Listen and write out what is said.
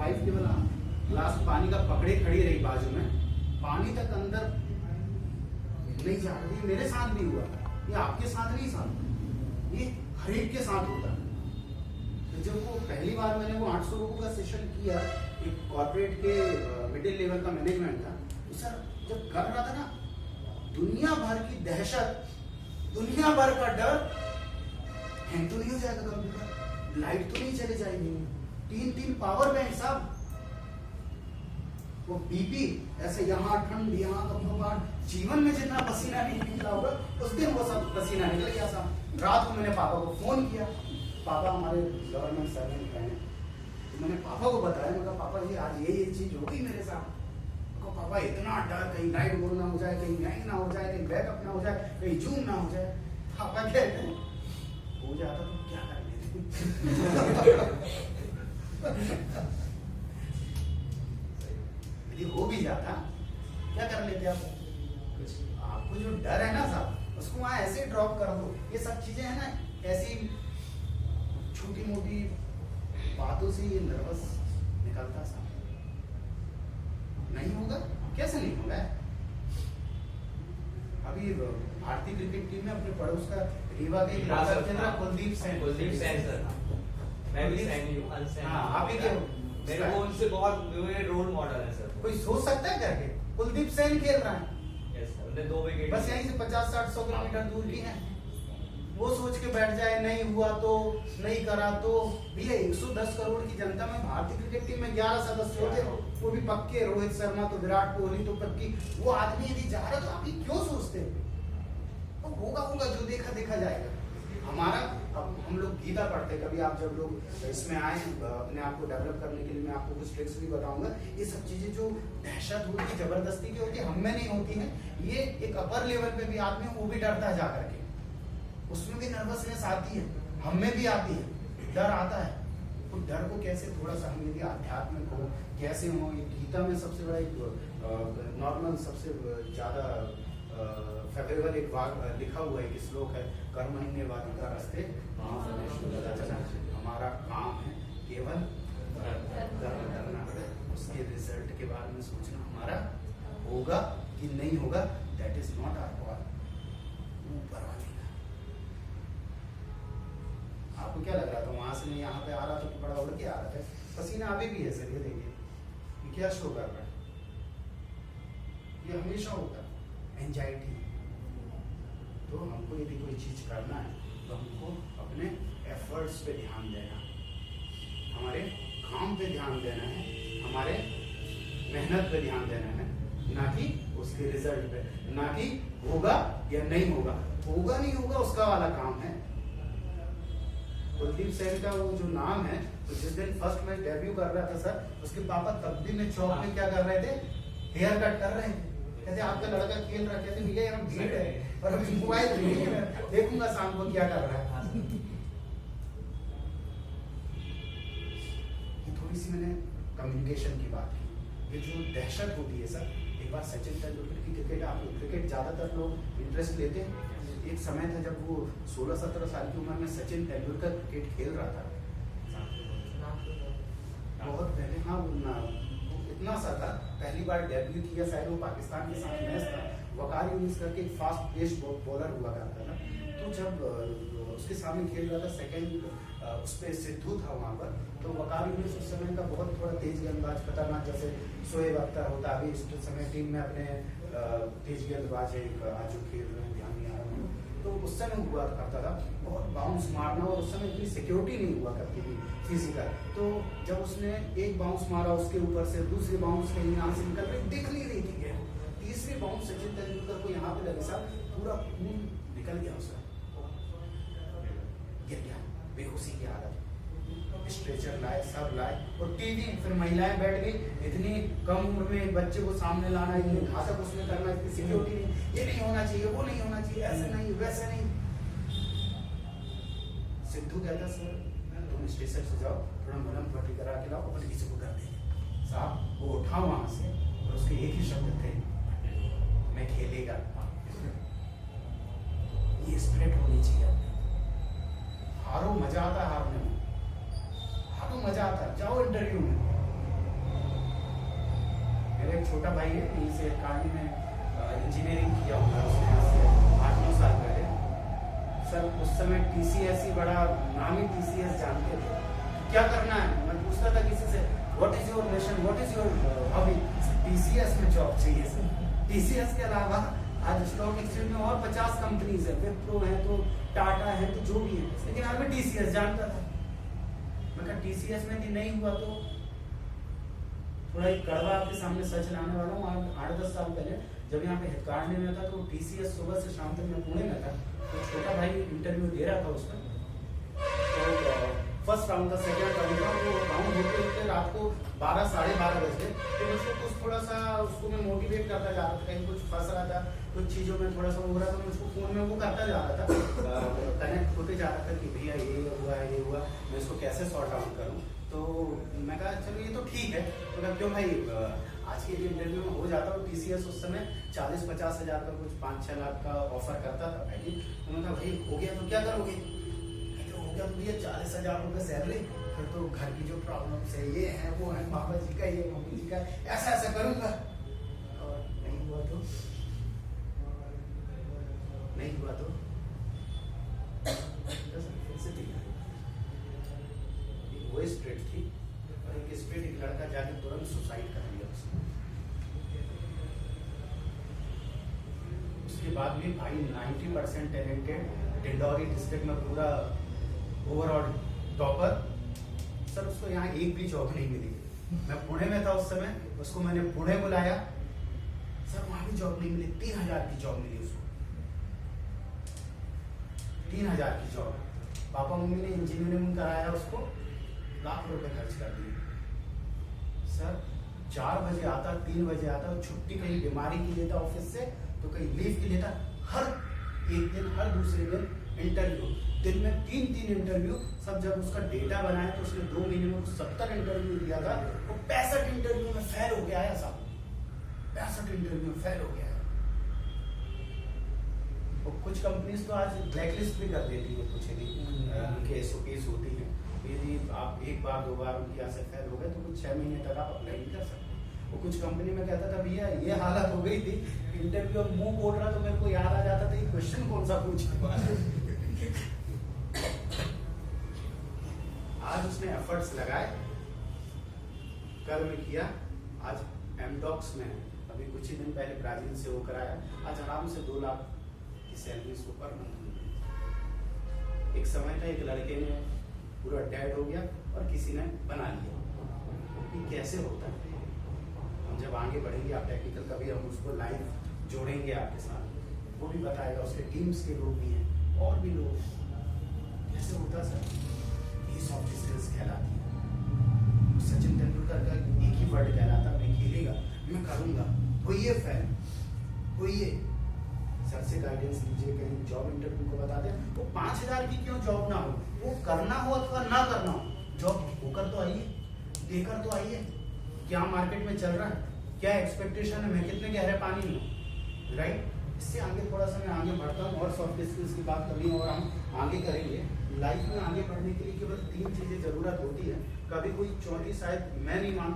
Wife केवल glass पानी का पकड़े खड़ी रही बाजू में, पानी तक अंदर नहीं जा रही। मेरे साथ भी हुआ, ये आपके साथ नहीं, साथ ये हर एक के साथ होता है। तो जब वो पहली बार मैंने वो 800 लोगों का सेशन किया, एक कॉर्पोरेट के मिडिल लेवल का मैनेजमेंट था, तो सर जब कर रहा था ना, दुनिया भर की दहशत, दुनिया भर का डर, हैंग तो नहीं हो जाएगा कंप्यूटर, लाइट तो नहीं चले जाएगी, 3 पावर बैंक साहब, वो बीपी ऐसे यहाँ ठंड यहाँ घबराहट, जीवन में जितना पसीना नहीं निकला होगा उस दिन वो सब पसीना निकल गया साहब। रात को मैंने पापा को फोन किया, पापा हमारे गवर्नमेंट सर्वेंट हैं, तो मैंने पापा को बताया, मैं कहा पापा जी आज ये चीज हो गई मेरे साथ। पापा इतना डर, कहीं लाइट गोल ना हो जाए, कहीं हैंग ना हो जाए, कहीं बैकअप ना हो जाए, कहीं जूम ना हो जाए। पापा कहते हैं हो जाता तो क्या कर लेते यदि हो भी जाता क्या कर लेते आप? आपको जो डर है ना साहब, उसको वहां ऐसे ड्रॉप कर दो। ये सब चीजें है ना, ऐसी छोटी मोटी बातों से ये नर्वस निकलता साहब। नहीं होगा, कैसे नहीं होगा? अभी भारतीय क्रिकेट टीम में अपने पड़ोस का रीवा के कुलदीप सेन सर, मैं भी सैनी हूं। हाँ, आप ही के मेरे को उनसे बहुत रोल मॉडल है सर। कोई सोच सकता है करके कुलदीप सेन खेल रहा है, यस सर, उन्हें 2 विकेट बस यहीं से 50-60-100 किलोमीटर दूर की है। वो सोच के बैठ जाए नहीं हुआ तो, नहीं करा तो। भैया 110 करोड़ की जनता में भारतीय क्रिकेट टीम में 11 सदस्य होते, वो भी पक्के, रोहित शर्मा तो, विराट कोहली तो पक्की। वो आदमी यदि जा रहा तो आप ही क्यों सोचते हो? तो होगा जो देखा देखा जाएगा। हमारा अब हम लोग गीता पढ़ते, कभी आप जब लोग इसमें आए अपने आप को डेवलप करने के लिए, मैं आपको कुछ ट्रिक्स भी बताऊंगा। ये सब चीजें जो दहशत होती है, जबरदस्ती की होती है, हम में नहीं होती है। ये एक अपर लेवल पे भी आदमी वो भी डरता है जा करके, उसमें भी नर्वसनेस आती है, हम में भी आती है, डर आता है। तो डर को कैसे थोड़ा सा हम यदि आध्यात्मिक हो, कैसे हो, ये गीता में सबसे बड़ा एक नॉर्मल सबसे ज्यादा फेवरेबल एक लिखा हुआ एक श्लोक है, कर्मण्येवाधिकार अस्ते मा फलेषु कदाचन। हमारा काम है केवल कर्म करना, उसके रिजल्ट के बारे में सोचना, हमारा होगा कि नहीं होगा that is not our call, ऊपर वाले का। आपको क्या लग रहा था वहां से मैं यहाँ पे आ रहा था तो बड़ा उड़ के आ रहा था, पसीना अभी भी है सर, ये देखिए ये क्या शो कर रहा है, ये हमेशा होता है एंजाइटी। तो हमको यदि कोई चीज करना है तो हमको अपने एफर्ट्स पे ध्यान देना, हमारे काम पे ध्यान देना है, हमारे मेहनत पे ध्यान देना है, ना कि उसके रिजल्ट पे, ना कि होगा या नहीं होगा। होगा नहीं होगा उसका वाला काम है। कुलदीप सेन का वो जो नाम है, तो जिस दिन फर्स्ट मैच डेब्यू कर रहा था सर, उसके पापा तब भी में चौक में क्या कर रहे थे, हेयर कट कर रहे थे। कहते आपका लड़का खेल रहा, कहते भैया यहाँ भीड़ है और अभी मोबाइल नहीं है, देखूंगा शाम को क्या कर रहा है। ये थोड़ी सी मैंने कम्युनिकेशन की बात की। ये जो दहशत होती है सर, एक बार सचिन तेंदुलकर की क्रिकेट, आप क्रिकेट ज्यादातर लोग इंटरेस्ट लेते हैं। एक समय था जब वो 16-17 साल की उम्र में सचिन तेंदुलकर क्रिकेट खेल रहा था, बहुत पहले। हाँ, वो इतना सा था, पहली बार डेब्यू किया शायद, वो पाकिस्तान के साथ मैच था। वकार यूनिस करके एक फास्ट पेस बॉलर हुआ करता था, तो जब उसके सामने खेल रहा था, सेकंड उस पर सिद्धू था वहाँ पर, तो वकार यूनिस उस समय का बहुत थोड़ा तेज गेंदबाज, खतरनाक, जैसे शोएब अख्तर होता अभी इस समय टीम में अपने तेज गेंदबाज है आज खेल रहे हैं, ध्यान नहीं आ रहा। तो उस समय हुआ करता था बहुत बाउंस मारना, और उस समय इतनी सिक्योरिटी नहीं हुआ करती थी फिजिकल। तो जब उसने एक बाउंस मारा, उसके ऊपर से दूसरी बाउंस कहीं यहाँ से निकल रही, दिख नहीं रही थी, तीसरी बाउंस सचिन तेंदुलकर को यहाँ पे लगे साहब, पूरा खून निकल गया उसका, गिर गया, बेहोशी की हालत, स्ट्रेचर लाए, सब लाए, और टीवी, फिर महिलाएं बैठ गई। इतनी कम उम्र में बच्चे को सामने लाना, इतनी घातक उसमें करना, इतनी सिक्योरिटी नहीं, ये नहीं होना चाहिए, वो नहीं होना चाहिए, ऐसे नहीं वैसे नहीं। सिद्धू कहता सर तुम स्टेशन से जाओ, थोड़ा मलहम पट्टी करा के लाओ, अपने किसी को कर देंगे। साहब वो उठा वहां से, और उसके एक ही शब्द थे, मैं खेलेगा। ये स्प्रिट होनी चाहिए। हारो मजा आता है, हारने में हारो मजा आता है। जाओ इंटरव्यू में, छोटा भाई है, यहीं से काली में इंजीनियरिंग किया हुआ है उसने, आज से 8-9 साल पहले। सर उस समय TCS ही बड़ा नामी TCS जानते थे, क्या करना है। मैं पूछता था किसी से, what is your mission, what is your hobby, TCS में जॉब चाहिए। TCS के अलावा आज स्टॉक एक्सचेंज में और 50 कंपनीज है, विप्रो है तो टाटा है तो जो भी है, लेकिन आज मैं TCS जानता था। मैं कहा TCS में भी नहीं हुआ तो थोड़ा एक कड़वा आपके सामने सच लाने वाला हूँ। 8-10 साल पहले जब यहाँ पे हितकार्ड में था तो TCS सुबह से शाम तक मैं पुणे में था, तो छोटा भाई इंटरव्यू दे रहा था उसमें, तो फर्स्ट राउंड था, सेकंड राउंड था, वो राउंड होते होते रात को 12-12:30 बज गए। तो उसको कुछ थोड़ा सा उसको मैं मोटिवेट करता जा रहा था, कहीं कुछ फंस रहा था, कुछ चीज़ों में थोड़ा सा हो रहा था, मैं उसको फोन में वो करता जा रहा था, कनेक्ट होते जा रहा था कि भैया ये हुआ, मैं इसको कैसे सॉर्ट आउट करूँ। तो मैं कहा चलो ये तो ठीक है, तो कहा क्यों भाई, आज के इंटरव्यू में हो जाता। और TCS उस समय 40-50 हज़ार का कुछ 5-6 लाख का ऑफर करता था भाई। तो मैं कहा भाई हो गया तो क्या करोगे, हो गया तो भैया 40,000 रुपये सैलरी, फिर तो घर की जो प्रॉब्लम्स है, ये है वो है, पापा जी का ये, मम्मी जी का, ऐसा करूँगा। और नहीं हुआ तो वो स्ट्रेट थी, और एक स्ट्रेट एक लड़का जाके तुरंत सुसाइड कर लिया उसने। उसके बाद भी भाई 90% टैलेंटेड, डिंडौरी डिस्ट्रिक्ट में पूरा ओवरऑल टॉपर। सर उसको यहाँ एक भी जॉब नहीं मिली। मैं पुणे में था उस समय, उसको मैंने पुणे बुलाया, सर वहां भी जॉब नहीं मिली। 3,000 की जॉब मिली उसको, 3,000 की जॉब। पापा मम्मी ने इंजीनियरिंग कराया उसको, लाख रुपए खर्च कर दिए। सर 4 बजे आता, 3 बजे आता, छुट्टी कहीं बीमारी की लेता ऑफिस से, तो कहीं लीव की लेता। हर एक दिन, हर दूसरे दिन इंटरव्यू, दिन में 3 इंटरव्यू। सब जब उसका डेटा बनाया तो उसने 2 महीने में 70 इंटरव्यू दिया था, वो 65 इंटरव्यू में फेल हो गया है साहब, 65 इंटरव्यू में फेल हो गया है। और कुछ कंपनीज तो आज ब्लैकलिस्ट भी कर देती है, कुछ उनके SOPs होती है, यदि आप 1 बार 2 बार उनके यहाँ से फेल हो गए तो कुछ 6 महीने तक आप अप्लाई नहीं कर सकते। वो कुछ कंपनी में कहता था भैया ये हालत हो गई थी, इंटरव्यू मुंह बोल रहा तो मेरे को याद आ जाता था ये क्वेश्चन कौन सा पूछने। आज उसने एफर्ट्स लगाए, कर्म किया, आज एमडॉक्स में है। अभी कुछ ही दिन पहले ब्राजील से वो कराया, आज आराम से 2 लाख की सैलरी उसको पर मंथ मिलती। एक समय था एक लड़के ने पूरा डेड हो गया और किसी ने बना लिया। ये कैसे होता है, हम जब आगे बढ़ेंगे, आप टेक्निकल कभी हम उसको लाइव जोड़ेंगे आपके साथ, वो भी बताएगा। उसके टीम्स के लोग भी हैं और भी लोग, कैसे होता सर, ये सॉफ्ट स्किल्स कहलाती है। सचिन तेंदुलकर का एक ही वर्ड कहलाता, मैं खेलेगा, मैं करूंगा, होइए फैन, होइए। सर से गाइडेंस लीजिए, कहीं जॉब इंटरव्यू को बता दें, वो 5,000 की क्यों जॉब ना हो, वो करना हो अथवा ना करना हो, जॉब होकर तो आइए, देकर तो आइए। क्या मार्केट में चल रहा है, क्या एक्सपेक्टेशन है, मैं कितने गहरे पानी में, राइट। इससे आगे थोड़ा सा मैं आगे बढ़ता हूँ, और सॉफ्ट स्किल्स की बात कभी और हम आगे करेंगे। लाइफ में आगे बढ़ने के लिए केवल 3 चीजें जरूरत होती है। कभी कोई चौथी शायद मैं नहीं मानता।